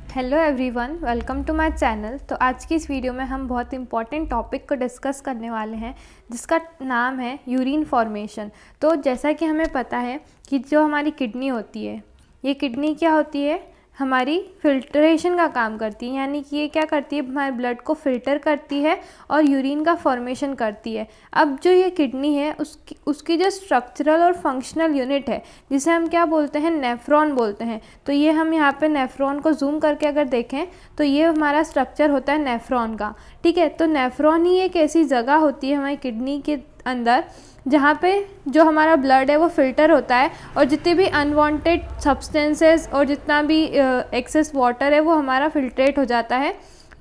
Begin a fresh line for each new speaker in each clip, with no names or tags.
Hello everyone, welcome to my channel. तो आज की इस वीडियो में हम बहुत इंपॉर्टेंट टॉपिक को डिस्कस करने वाले हैं जिसका नाम है यूरिन फॉर्मेशन। तो जैसा कि हमें पता है कि जो हमारी किडनी होती है, ये किडनी क्या होती है, हमारी फिल्ट्रेशन का काम करती है। यानी कि ये क्या करती है, हमारे ब्लड को फ़िल्टर करती है और यूरिन का फॉर्मेशन करती है। अब जो ये किडनी है उसकी जो स्ट्रक्चरल और फंक्शनल यूनिट है जिसे हम क्या बोलते हैं, नेफ्रॉन बोलते हैं। तो ये हम यहाँ पे नेफ्रॉन को जूम करके अगर देखें तो ये हमारा स्ट्रक्चर होता है नेफ्रॉन का। ठीक है, तो नेफ्रॉन ही एक ऐसी जगह होती है हमारी किडनी के अंदर जहाँ पे जो हमारा ब्लड है वो फ़िल्टर होता है और जितने भी अनवांटेड सब्सटेंसेस और जितना भी एक्सेस वाटर है वो हमारा फिल्ट्रेट हो जाता है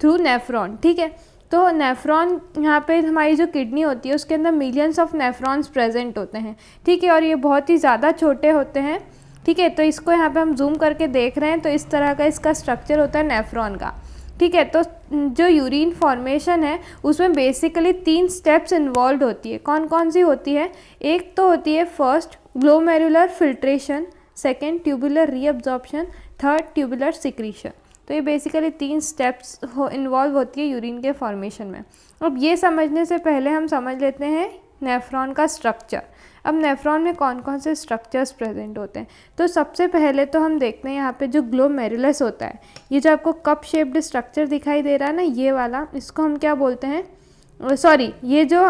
थ्रू नेफ्रॉन। ठीक है, तो नेफ्रॉन यहाँ पे हमारी जो किडनी होती है उसके अंदर मिलियंस ऑफ नेफ्रॉन्स प्रेजेंट होते हैं। ठीक है, और ये बहुत ही ज़्यादा छोटे होते हैं। ठीक है, तो इसको यहाँ पे हम जूम करके देख रहे हैं तो इस तरह का इसका स्ट्रक्चर होता है नेफ्रॉन का। ठीक है, तो जो यूरिन फॉर्मेशन है उसमें बेसिकली 3 स्टेप्स इन्वॉल्व होती है। कौन कौन सी होती है? एक तो होती है first glomerular filtration, second tubular reabsorption, third tubular secretion. तो ये बेसिकली 3 स्टेप्स इन्वॉल्व होती है यूरिन के फॉर्मेशन में। अब ये समझने से पहले हम समझ लेते हैं नेफ्रॉन का स्ट्रक्चर। अब नेफ्रॉन में कौन कौन से स्ट्रक्चर्स प्रेजेंट होते हैं, तो सबसे पहले तो हम देखते हैं यहाँ पे जो ग्लोमेरुलस होता है, ये जो आपको कप शेप्ड स्ट्रक्चर दिखाई दे रहा है ना, ये वाला, इसको हम क्या बोलते हैं, ये जो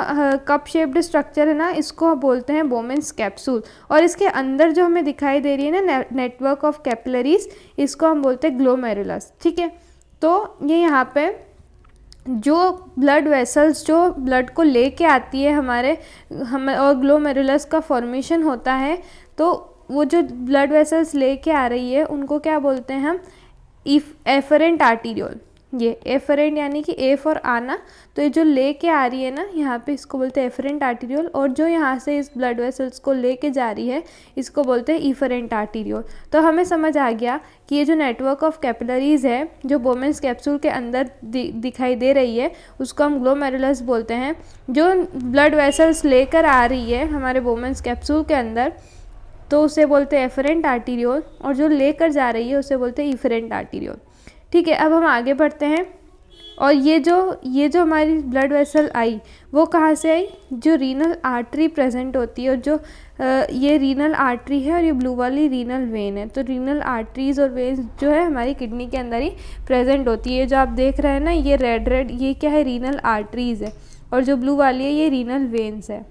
कप शेप्ड स्ट्रक्चर है ना, इसको बोलते हैं बोमेन्स कैप्सूल। और इसके अंदर जो हमें दिखाई दे रही है ना नेटवर्क ऑफ कैपिलरीज, इसको हम बोलते हैं ग्लोमेरुलस। ठीक है, तो ये यहाँ पे जो ब्लड वेसल्स जो ब्लड को लेके आती है हम और ग्लोमेरुलस का फॉर्मेशन होता है, तो वो जो ब्लड वेसल्स लेके आ रही है उनको क्या बोलते हैं हम, एफरेंट आर्टीरियोल। ये एफरेंट यानी कि ए फॉर आना, तो ये जो लेके आ रही है ना यहाँ पे, इसको बोलते हैं एफरेंट आर्टीरियोल। और जो यहाँ से इस ब्लड वेसल्स को लेके जा रही है इसको बोलते हैं इफरेंट आर्टीरियोल। तो हमें समझ आ गया कि ये जो नेटवर्क ऑफ कैपिलरीज है जो बोमेन्स कैप्सूल के अंदर दिखाई दे रही है उसको हम ग्लोमेरुलस बोलते हैं। जो ब्लड वेसल्स लेकर आ रही है हमारे बोमेन्स कैप्सूल के अंदर तो उसे बोलते हैं एफरेंट आर्टीरियोल, और जो लेकर जा रही है उसे बोलते हैं इफरेंट आर्टीरियोल। ठीक है, अब हम आगे बढ़ते हैं। और ये जो हमारी ब्लड वेसल आई वो कहाँ से आई, जो रीनल आर्टरी प्रेजेंट होती है, और जो ये रीनल आर्टरी है और ये ब्लू वाली रीनल वेन है। तो रीनल आर्टरीज और वेन्स जो है हमारी किडनी के अंदर ही प्रेजेंट होती है। जो आप देख रहे हैं ना, ये रेड ये क्या है, रीनल आर्टरीज है, और जो ब्लू वाली है ये रीनल वेन्स है।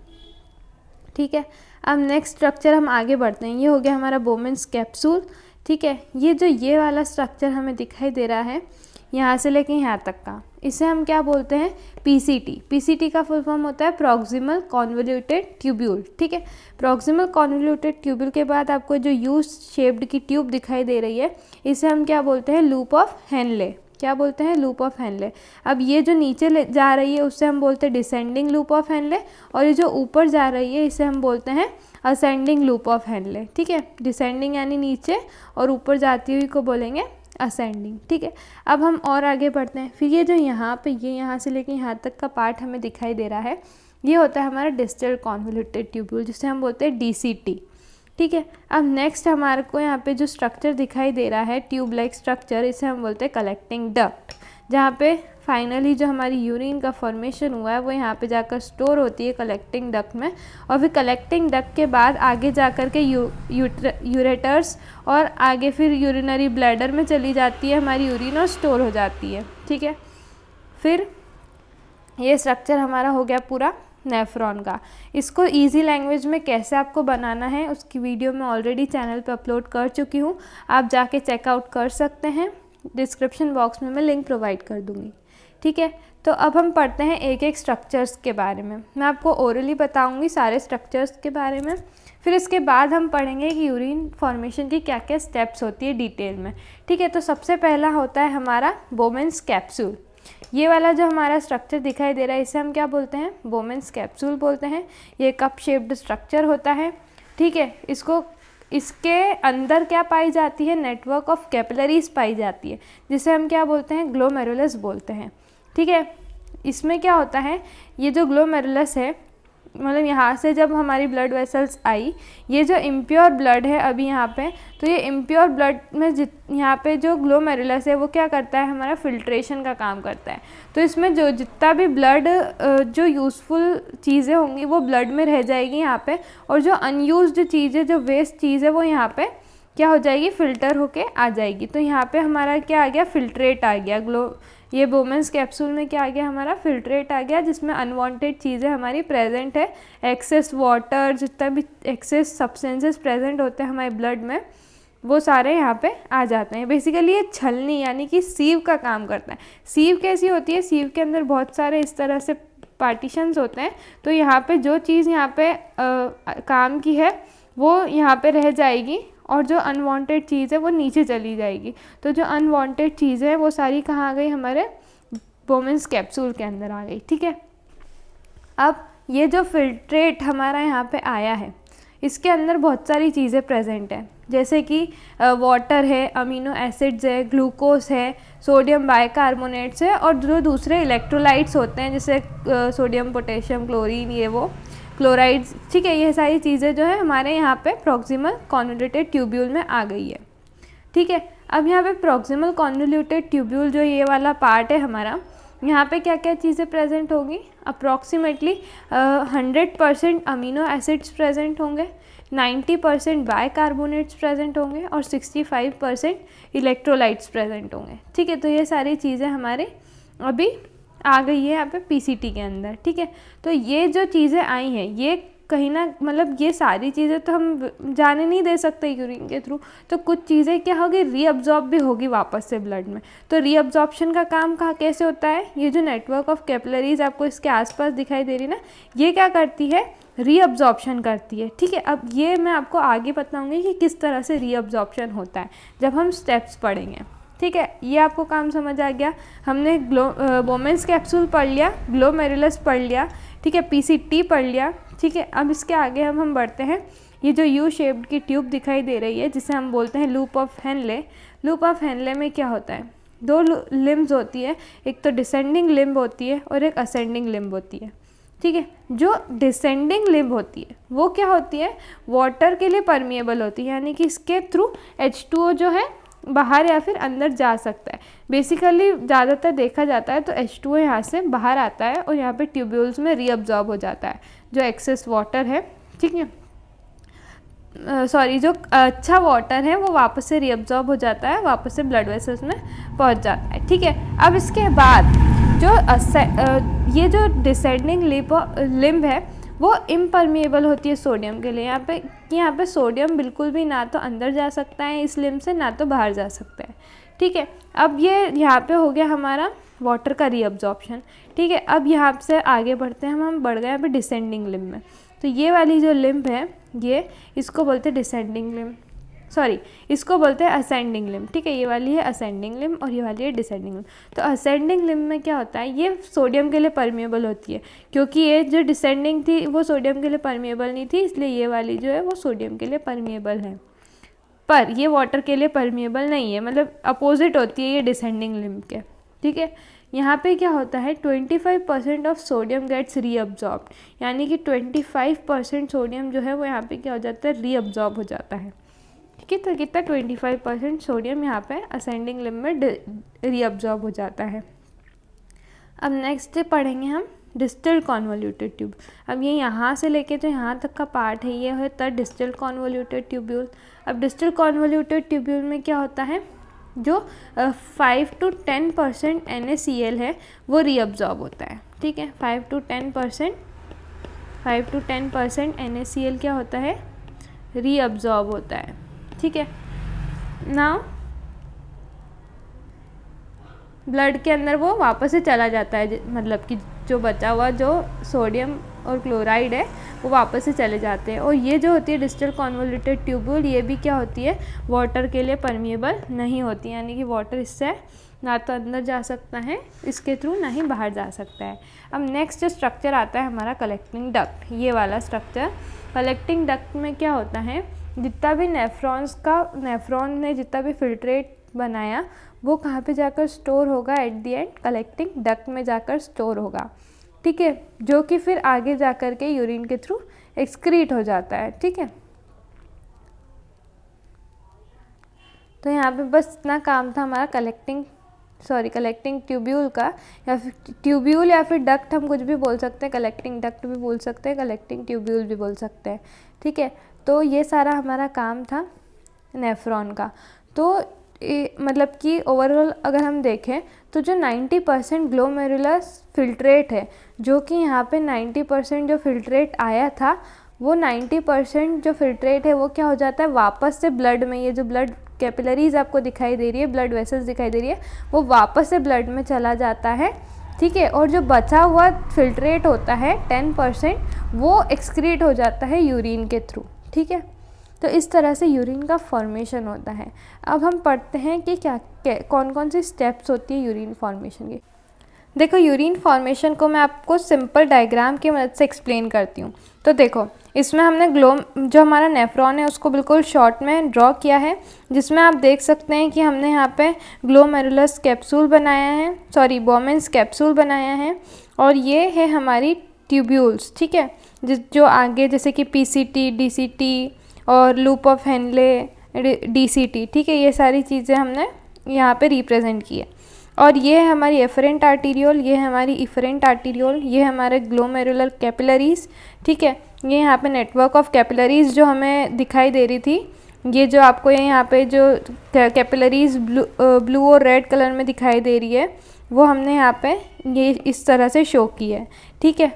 ठीक है, अब नेक्स्ट स्ट्रक्चर हम आगे बढ़ते हैं। ये हो गया हमारा बोमेन्स कैप्सूल। ठीक है, ये वाला स्ट्रक्चर हमें दिखाई दे रहा है यहाँ से लेके यहाँ तक का, इसे हम क्या बोलते हैं, पीसीटी। पीसीटी का फुल फॉर्म होता है प्रॉक्सिमल कॉन्वोल्यूटेड ट्यूब्यूल। ठीक है, प्रॉक्सिमल कॉन्वोल्यूटेड ट्यूब्यूल के बाद आपको जो यू शेप्ड की ट्यूब दिखाई दे रही है इसे हम क्या बोलते हैं, लूप ऑफ हेनले। क्या बोलते हैं, लूप ऑफ हेनले। अब ये जो नीचे ले जा रही है उससे हम बोलते हैं डिसेंडिंग लूप ऑफ हेनले, और ये जो ऊपर जा रही है इसे हम बोलते हैं असेंडिंग लूप ऑफ हेनले। ठीक है, डिसेंडिंग यानी नीचे और ऊपर जाती हुई को बोलेंगे असेंडिंग। ठीक है, अब हम और आगे बढ़ते हैं। फिर ये जो यहाँ पे ये यहाँ से लेके यहाँ तक का पार्ट हमें दिखाई दे रहा है ये होता है हमारा डिस्टल कॉन्वोल्यूटेड ट्यूब्यूल, जिसे हम बोलते हैं डीसीटी। ठीक है, अब नेक्स्ट हमारे को यहाँ पे जो स्ट्रक्चर दिखाई दे रहा है ट्यूब लाइक स्ट्रक्चर, इसे हम बोलते हैं कलेक्टिंग डक्ट, जहाँ पे फाइनली जो हमारी यूरिन का फॉर्मेशन हुआ है वो यहाँ पे जाकर स्टोर होती है कलेक्टिंग डक्ट में। और फिर कलेक्टिंग डक्ट के बाद आगे जाकर के यूरेटर्स और आगे फिर यूरिनरी ब्लैडर में चली जाती है हमारी यूरिन और स्टोर हो जाती है। ठीक है, फिर ये स्ट्रक्चर हमारा हो गया पूरा नेफ्रॉन का। इसको इजी लैंग्वेज में कैसे आपको बनाना है उसकी वीडियो मैं ऑलरेडी चैनल पे अपलोड कर चुकी हूँ, आप जाके चेकआउट कर सकते हैं। डिस्क्रिप्शन बॉक्स में मैं लिंक प्रोवाइड कर दूँगी। ठीक है, तो अब हम पढ़ते हैं एक एक स्ट्रक्चर्स के बारे में। मैं आपको ओरली बताऊँगी सारे स्ट्रक्चर्स के बारे में, फिर इसके बाद हम पढ़ेंगे कि यूरिन फॉर्मेशन की क्या क्या स्टेप्स होती है डिटेल में। ठीक है, तो सबसे पहला होता है हमारा बोमेन्स कैप्सूल। ये वाला जो हमारा स्ट्रक्चर दिखाई दे रहा है इसे हम क्या बोलते हैं, बोमेन्स कैप्सूल बोलते हैं। ये कप शेप्ड स्ट्रक्चर होता है। ठीक है, इसके अंदर क्या पाई जाती है, नेटवर्क ऑफ कैपिलरीज पाई जाती है, जिसे हम क्या बोलते हैं, ग्लोमेरुलस बोलते हैं। ठीक है, इसमें क्या होता है, ये जो ग्लोमेरुलस है मतलब यहाँ से जब हमारी ब्लड वेसल्स आई, ये जो इम्प्योर ब्लड है अभी यहाँ पे, तो ये इम्प्योर ब्लड में यहाँ पे जो ग्लोमेरुलस है वो क्या करता है, हमारा फिल्ट्रेशन का काम करता है। तो इसमें जो जितना भी ब्लड जो यूज़फुल चीज़ें होंगी वो ब्लड में रह जाएगी यहाँ पे, और जो अनयूज्ड चीज़ें, जो वेस्ट चीज़ है वो यहाँ पे क्या हो जाएगी, फ़िल्टर होके आ जाएगी। तो यहाँ पे हमारा क्या आ गया, फिल्ट्रेट आ गया। ये बोमेंस कैप्सूल में क्या आ गया, हमारा फिल्ट्रेट आ गया, जिसमें अनवांटेड चीज़ें हमारी प्रेजेंट है, एक्सेस वाटर, जितना भी एक्सेस सब्सटेंसेस प्रेजेंट होते हैं हमारे ब्लड में, वो सारे यहाँ पे आ जाते हैं। बेसिकली ये छलनी यानी कि सीव का काम करता है। सीव कैसी होती है, सीव के अंदर बहुत सारे इस तरह से पार्टीशंस होते हैं। तो यहाँ पे जो चीज़ यहाँ पे काम की है वो यहाँ पे रह जाएगी, और जो अनवांटेड चीज़ है वो नीचे चली जाएगी। तो जो अनवांटेड चीज़ें हैं वो सारी कहाँ आ गई, हमारे बोमेंस कैप्सूल के अंदर आ गई। ठीक है, अब ये जो फिल्ट्रेट हमारा यहाँ पे आया है, इसके अंदर बहुत सारी चीज़ें प्रेजेंट हैं, जैसे कि वाटर है, अमीनो एसिड्स है, ग्लूकोज है, सोडियम बाइकार्बोनेट्स है, और जो दूसरे इलेक्ट्रोलाइट्स होते हैं जैसे सोडियम, पोटेशियम, क्लोरीन, ये वो क्लोराइड्स। ठीक है, ये सारी चीज़ें जो है हमारे यहाँ पे प्रॉक्सिमल कॉन्वोल्यूटेड ट्यूब्यूल में आ गई है। ठीक है, अब यहाँ पे प्रॉक्सिमल कॉन्वोल्यूटेड ट्यूब्यूल जो ये वाला पार्ट है हमारा, यहाँ पे क्या क्या चीज़ें प्रेजेंट होंगी, अप्रॉक्सीमेटली 100% अमीनो एसिड्स प्रेजेंट होंगे, 90% बाइकार्बोनेट्स प्रेजेंट होंगे, और 65% इलेक्ट्रोलाइट्स प्रेजेंट होंगे। ठीक है, तो ये सारी चीज़ें हमारे अभी आ गई है यहाँ पे पीसीटी के अंदर। ठीक है, तो ये जो चीज़ें आई हैं, ये कहीं ना, मतलब ये सारी चीज़ें तो हम जाने नहीं दे सकते यूरिन के थ्रू, तो कुछ चीज़ें क्या होगी, रीअब्जॉर्ब भी होगी वापस से ब्लड में। तो रीअब्जॉर्प्शन का काम कहाँ कैसे होता है, ये जो नेटवर्क ऑफ कैपिलरीज आपको इसके आसपास दिखाई दे रही ना, ये क्या करती है, रीअब्जॉर्प्शन करती है। ठीक है, अब ये मैं आपको आगे बताऊँगी कि किस तरह से रीअब्जॉर्प्शन होता है जब हम स्टेप्स पढ़ेंगे। ठीक है, ये आपको काम समझ आ गया। हमने बोमेंस कैप्सूल पढ़ लिया, ग्लोमेरुलस पढ़ लिया, ठीक है, पीसीटी पढ़ लिया। ठीक है, अब इसके आगे हम बढ़ते हैं। ये जो यू शेप्ड की ट्यूब दिखाई दे रही है, जिसे हम बोलते हैं loop of Henle. Loop of Henle में क्या होता है, दो लिम्ब्स होती है, एक तो डिसेंडिंग लिम्ब होती है और एक असेंडिंग लिम्ब होती है। ठीक है, जो डिसेंडिंग लिम्ब होती है वो क्या होती है, वाटर के लिए परमिएबल होती है, यानी कि इसके थ्रू H2O जो है बाहर या फिर अंदर जा सकता है। बेसिकली ज़्यादातर देखा जाता है तो H2O यहाँ से बाहर आता है और यहाँ पे ट्यूब्यूल्स में रीअब्जॉर्ब हो जाता है जो एक्सेस वाटर है। ठीक है, सॉरी, जो अच्छा वाटर है वो वापस से रीअब्जॉर्ब हो जाता है, वापस से ब्लड वेसल्स में पहुँच जाता है। ठीक है, अब इसके बाद जो ये जो डिसेंडिंग लिम्ब है वो इम्परमिएबल होती है सोडियम के लिए। यहाँ पे सोडियम बिल्कुल भी ना तो अंदर जा सकता है इस लिम्ब से, ना तो बाहर जा सकता है। ठीक है, अब ये यहाँ पे हो गया हमारा वाटर का रीअब्जॉर्प्शन। ठीक है, अब यहाँ से आगे बढ़ते हैं हम बढ़ गए यहाँ पे डिसेंडिंग लिम्ब में। तो ये वाली जो लिम्ब है, ये इसको बोलते हैं डिसेंडिंग लिम्ब, सॉरी इसको बोलते हैं असेंडिंग लिम्ब। ठीक है, ये वाली है असेंडिंग लिम्ब और ये वाली है डिसेंडिंग लिम्ब। तो असेंडिंग लिम्ब में क्या होता है, ये सोडियम के लिए परमिएबल होती है, क्योंकि ये जो डिसेंडिंग थी वो सोडियम के लिए परमिएबल नहीं थी, इसलिए ये वाली जो है वो सोडियम के लिए परमिएबल है, पर ये वाटर के लिए परमिएबल नहीं है, मतलब अपोजिट होती है ये डिसेंडिंग लिम्ब के। ठीक है, यहाँ पे क्या होता है 25% ऑफ सोडियम गेट्स रीअब्जॉर्ब्ड, यानी कि 25% सोडियम जो है वो यहाँ पे क्या हो जाता है, रीअब्जॉर्ब हो जाता है। ठीक है, तो कितना 25% सोडियम यहाँ पे असेंडिंग लिम्ब में रीअब्जॉर्ब हो जाता है। अब नेक्स्ट पढ़ेंगे हम डिस्टल कॉन्वोल्यूटेड ट्यूब। अब ये यहाँ से लेके तो यहाँ तक का पार्ट है, ये होता है डिस्टल कॉन्वोल्यूटेड ट्यूब्यूल। अब डिस्टल कॉन्वोल्यूटेड ट्यूब्यूल में क्या होता है, जो 5 to 10% NaCl है वो रीअब्जॉर्ब होता है। ठीक है, 5 to 10% NaCl क्या होता है, रीअब्जॉर्ब होता है। ठीक है, नाउ ब्लड के अंदर वो वापस से चला जाता है, मतलब कि जो बचा हुआ जो सोडियम और क्लोराइड है वो वापस से चले जाते हैं। और ये जो होती है डिस्टल कॉन्वोल्यूटेड ट्यूब्यूल, ये भी क्या होती है, वाटर के लिए परमिएबल नहीं होती, यानी कि वाटर इससे ना तो अंदर जा सकता है इसके थ्रू, ना ही बाहर जा सकता है। अब नेक्स्ट जो स्ट्रक्चर आता है हमारा कलेक्टिंग डक्ट, ये वाला स्ट्रक्चर। कलेक्टिंग डक्ट में क्या होता है, जितना भी नेफ्रॉन ने जितना भी फिल्ट्रेट बनाया वो कहाँ पे जाकर स्टोर होगा, at the and collecting duct में जाकर स्टोर होगा। ठीक है, जो कि फिर आगे जा कर के यूरिन के थ्रू एक्सक्रीट हो जाता है। ठीक है, तो यहाँ पे बस इतना काम था हमारा कलेक्टिंग ट्यूब्यूल का, या फिर ट्यूब्यूल या फिर डक्ट, हम कुछ भी बोल सकते हैं, कलेक्टिंग डक्ट भी बोल सकते हैं, कलेक्टिंग ट्यूब्यूल भी बोल सकते हैं। ठीक है, तो ये सारा हमारा काम था नेफ्रॉन का। तो मतलब कि ओवरऑल अगर हम देखें तो जो 90% ग्लोमेरुलर फिल्ट्रेट है, जो कि यहाँ पे 90% जो फिल्ट्रेट आया था, वो 90% जो फिल्ट्रेट है वो क्या हो जाता है, वापस से ब्लड में, ये जो ब्लड कैपिलरीज आपको दिखाई दे रही है, ब्लड वेसल्स दिखाई दे रही है, वो वापस से ब्लड में चला जाता है। ठीक है, और जो बचा हुआ फिल्ट्रेट होता है 10%, वो एक्सक्रीट हो जाता है यूरिन के थ्रू। ठीक है, तो इस तरह से यूरिन का फॉर्मेशन होता है। अब हम पढ़ते हैं कि कौन कौन सी स्टेप्स होती है यूरिन फॉर्मेशन की। देखो, यूरिन फॉर्मेशन को मैं आपको सिंपल डायग्राम की मदद से एक्सप्लेन करती हूँ। तो देखो, इसमें हमने जो हमारा नेफ्रॉन है उसको बिल्कुल शॉर्ट में ड्रॉ किया है, जिसमें आप देख सकते हैं कि हमने यहाँ पे ग्लोमेरुलस कैप्सूल बनाया है, बोमेन्स कैप्सूल बनाया है, और ये है हमारी ट्यूब्यूल्स। ठीक है, जो आगे जैसे कि पीसीटी, डीसीटी और लूप ऑफ हेनले, डीसीटी, ठीक है, ये सारी चीज़ें हमने यहाँ पे रिप्रेजेंट की है। और ये है हमारी एफरेंट आर्टीरियोल, ये है हमारी इफरेंट आर्टीरियोल, ये हमारे ग्लोमेरुलर कैपिलरीज। ठीक है, ये यहाँ पे नेटवर्क ऑफ कैपिलरीज जो हमें दिखाई दे रही थी, ये जो आपको यहाँ पे जो कैपिलरीज ब्लू और रेड कलर में दिखाई दे रही है, वो हमने यहाँ पे ये इस तरह से शो की है। ठीक है,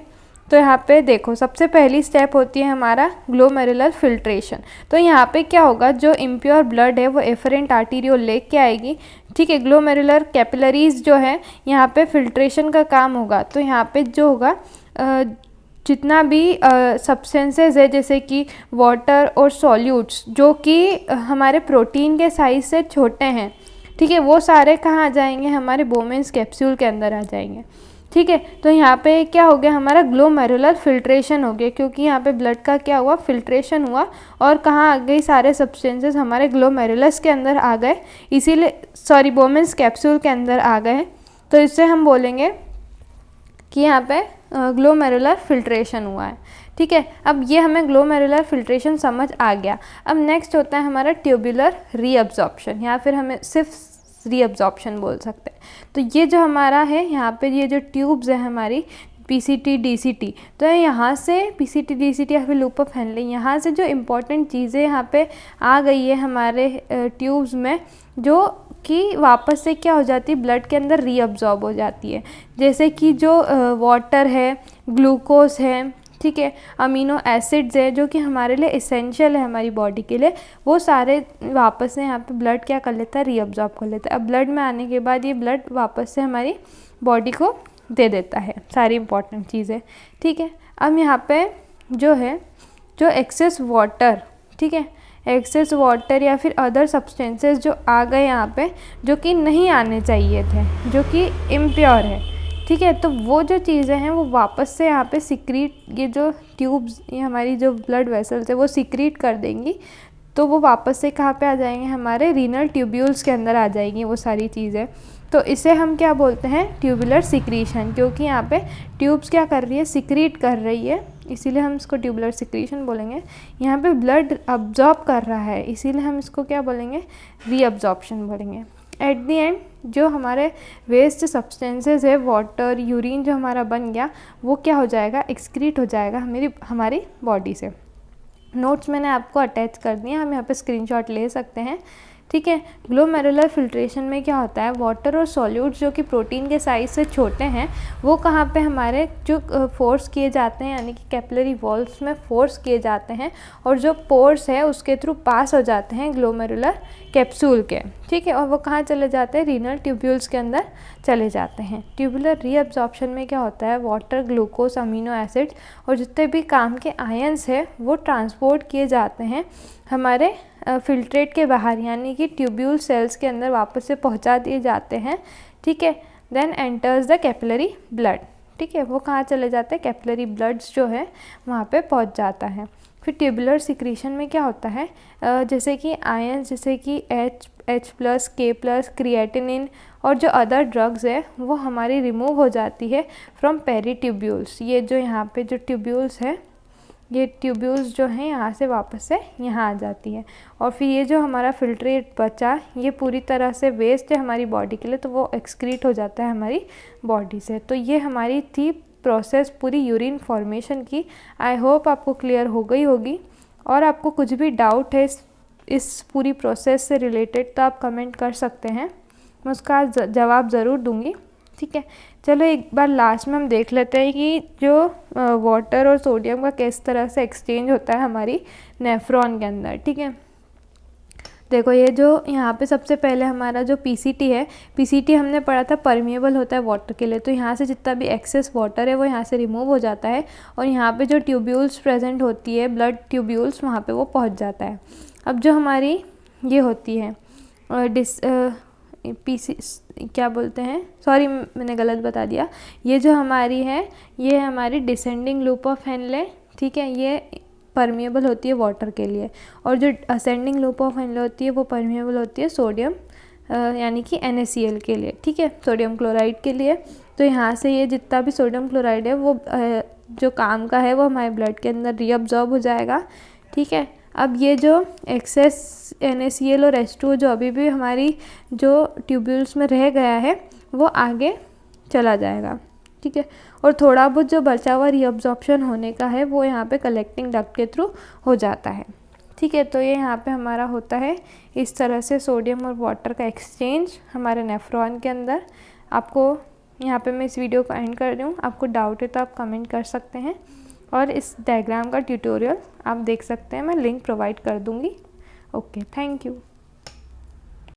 तो यहाँ पे देखो, सबसे पहली स्टेप होती है हमारा ग्लोमेरुलर फिल्ट्रेशन। तो यहाँ पे क्या होगा, जो इम्प्योर ब्लड है वो एफरेंट आर्टीरियोल लेके आएगी। ठीक है, ग्लोमेरुलर कैपिलरीज जो है यहाँ पे फिल्ट्रेशन का काम होगा। तो यहाँ पे जो होगा, जितना भी सब्सटेंसेस है जैसे कि वाटर और सॉल्यूट्स जो कि हमारे प्रोटीन के साइज से छोटे हैं, ठीक है, वो सारे कहाँ आ जाएंगे, हमारे बोमेन्स कैप्सूल के अंदर आ जाएंगे। ठीक है, तो यहाँ पे क्या हो गया, हमारा ग्लोमेरुलर फिल्ट्रेशन हो गया, क्योंकि यहाँ पे ब्लड का क्या हुआ, फिल्ट्रेशन हुआ, और कहाँ आ गई, सारे सब्सटेंसेस हमारे ग्लोमेरुलस के अंदर आ गए, इसीलिए बोमेन्स कैप्सूल के अंदर आ गए। तो इससे हम बोलेंगे कि यहाँ पे ग्लोमेरुलर फिल्ट्रेशन हुआ है। ठीक है, अब ये हमें ग्लोमेरुलर फिल्ट्रेशन समझ आ गया। अब नेक्स्ट होता है हमारा ट्यूबुलर रीअब्जॉर्प्शन, या फिर हमें सिर्फ रीअब्जॉर्प्शन बोल सकते हैं। तो ये जो हमारा है, यहाँ पे ये जो ट्यूब्स है हमारी पीसीटी डीसीटी, तो यहाँ से पीसीटी डीसीटी या फिर लूप ऑफ हेनले, यहाँ से जो इम्पोर्टेंट चीज़ें यहाँ पे आ गई है हमारे ट्यूब्स में, जो कि वापस से क्या हो जाती है, ब्लड के अंदर रीअब्जॉर्ब हो जाती है। जैसे कि जो वाटर है, ग्लूकोज है, ठीक है, अमीनो एसिड्स है, जो कि हमारे लिए इसेंशियल है हमारी बॉडी के लिए, वो सारे वापस से यहाँ पे ब्लड क्या कर लेता है, रीअब्जॉर्ब कर लेता है। अब ब्लड में आने के बाद ये ब्लड वापस से हमारी बॉडी को दे देता है सारी इंपॉर्टेंट चीज़ें। ठीक है, अब यहाँ पे जो है, जो एक्सेस वाटर, ठीक है, एक्सेस वाटर या फिर अदर सब्सटेंसेस जो आ गए यहाँ पे, जो कि नहीं आने चाहिए थे, जो कि इम्प्योर है, ठीक है, तो वो जो चीज़ें हैं वो वापस से यहाँ पे सिक्रीट, ये जो ट्यूब्स, ये हमारी जो ब्लड वेसल्स है वो सिक्रीट कर देंगी। तो वो वापस से कहाँ पे आ जाएंगे, हमारे रीनल ट्यूब्यूल्स के अंदर आ जाएंगी वो सारी चीज़ें। तो इसे हम क्या बोलते हैं, ट्यूबुलर सिक्रीशन, क्योंकि यहाँ पे ट्यूब्स क्या कर रही है, सिक्रीट कर रही है, इसीलिए हम इसको ट्यूबुलर सिक्रीशन बोलेंगे। यहाँ पे ब्लड अब्जॉर्ब कर रहा है, इसीलिए हम इसको क्या बोलेंगे, रीअब्जॉर्प्शन बोलेंगे। एट दी एंड जो हमारे वेस्ट सब्सटेंसेस है, वाटर, यूरिन जो हमारा बन गया, वो क्या हो जाएगा, एक्सक्रीट हो जाएगा हमारी बॉडी से। नोट्स मैंने आपको अटैच कर दिए, हम यहाँ पे स्क्रीनशॉट ले सकते हैं। ठीक है, ग्लोमेरुलर फिल्ट्रेशन में क्या होता है, वाटर और सॉल्यूट्स जो कि प्रोटीन के साइज से छोटे हैं, वो कहाँ पे हमारे जो फोर्स किए जाते हैं, यानी कि कैपिलरी वॉल्स में फोर्स किए जाते हैं, और जो पोर्स है उसके थ्रू पास हो जाते हैं ग्लोमेरुलर कैप्सूल के। ठीक है, और वो कहाँ चले जाते हैं, रीनल ट्यूब्यूल्स के अंदर चले जाते हैं। ट्यूबुलर रीअब्जॉर्प्शन में क्या होता है, वाटर, ग्लूकोज, अमीनो एसिड्स और जितने भी काम के आयंस है वो ट्रांसपोर्ट किए जाते हैं हमारे फिल्ट्रेट के बाहर, यानी कि ट्यूब्यूल सेल्स के अंदर वापस से पहुंचा दिए जाते हैं। ठीक है, then enters the capillary blood. ठीक है, वो कहाँ चले जाते हैं, कैपिलरी ब्लड्स जो है वहाँ पे पहुँच जाता है। फिर ट्यूबुलर सिक्रीशन में क्या होता है, जैसे कि आयंस, जैसे कि H+, K+, क्रिएटिनिन और जो अदर ड्रग्स है वो हमारी रिमूव हो जाती है फ्रॉम पेरीट्यूब्यूल्स। ये जो यहाँ पे जो ट्यूब्यूल्स है, ये ट्यूब्यूल्स जो हैं यहाँ से वापस से यहाँ आ जाती है। और फिर ये जो हमारा फिल्ट्रेट बचा, ये पूरी तरह से वेस्ट है हमारी बॉडी के लिए, तो वो एक्सक्रीट हो जाता है हमारी बॉडी से। तो ये हमारी थी प्रोसेस पूरी यूरिन फॉर्मेशन की। आई होप आपको क्लियर हो गई होगी। और आपको कुछ भी डाउट है इस पूरी प्रोसेस से रिलेटेड तो आप कमेंट कर सकते हैं, मैं उसका जवाब ज़रूर दूंगी। ठीक है, चलो एक बार लास्ट में हम देख लेते हैं कि जो वाटर और सोडियम का किस तरह से एक्सचेंज होता है हमारी नेफ्रॉन के अंदर। ठीक है, देखो ये जो यहाँ पे सबसे पहले हमारा जो पीसीटी है, पीसीटी हमने पढ़ा था परमिएबल होता है वाटर के लिए, तो यहाँ से जितना भी एक्सेस वाटर है वो यहाँ से रिमूव हो जाता है और यहाँ पे जो ट्यूब्यूल्स प्रेजेंट होती है, ब्लड ट्यूब्यूल्स, वहाँ पे वो पहुँच जाता है। अब जो हमारी ये होती है क्या बोलते हैं, सॉरी मैंने गलत बता दिया, ये जो हमारी है ये हमारी डिसेंडिंग लूप ऑफ हेनले। ठीक है, ये परमिएबल होती है वाटर के लिए, और जो असेंडिंग लूप ऑफ हेनले होती है वो परमिएबल होती है सोडियम यानी कि NaCl के लिए। ठीक है, सोडियम क्लोराइड के लिए। तो यहाँ से ये जितना भी सोडियम क्लोराइड है वो जो काम का है वो हमारे ब्लड के अंदर रीअब्जॉर्ब हो जाएगा। ठीक है, अब ये जो एक्सेस NaCl और H2 जो अभी भी हमारी जो ट्यूब्यूल्स में रह गया है वो आगे चला जाएगा। ठीक है, और थोड़ा बहुत जो बचा हुआ रीअब्जॉर्प्शन होने का है वो यहाँ पे कलेक्टिंग डक्ट के थ्रू हो जाता है। ठीक है, तो ये यहाँ पे हमारा होता है इस तरह से सोडियम और वाटर का एक्सचेंज हमारे नेफ्रॉन के अंदर। आपको यहाँ पे मैं इस वीडियो को एंड कर रही हूँ। आपको डाउट है तो आप कमेंट कर सकते हैं, और इस डायग्राम का ट्यूटोरियल आप देख सकते हैं, मैं लिंक प्रोवाइड कर दूँगी। Okay, thank you.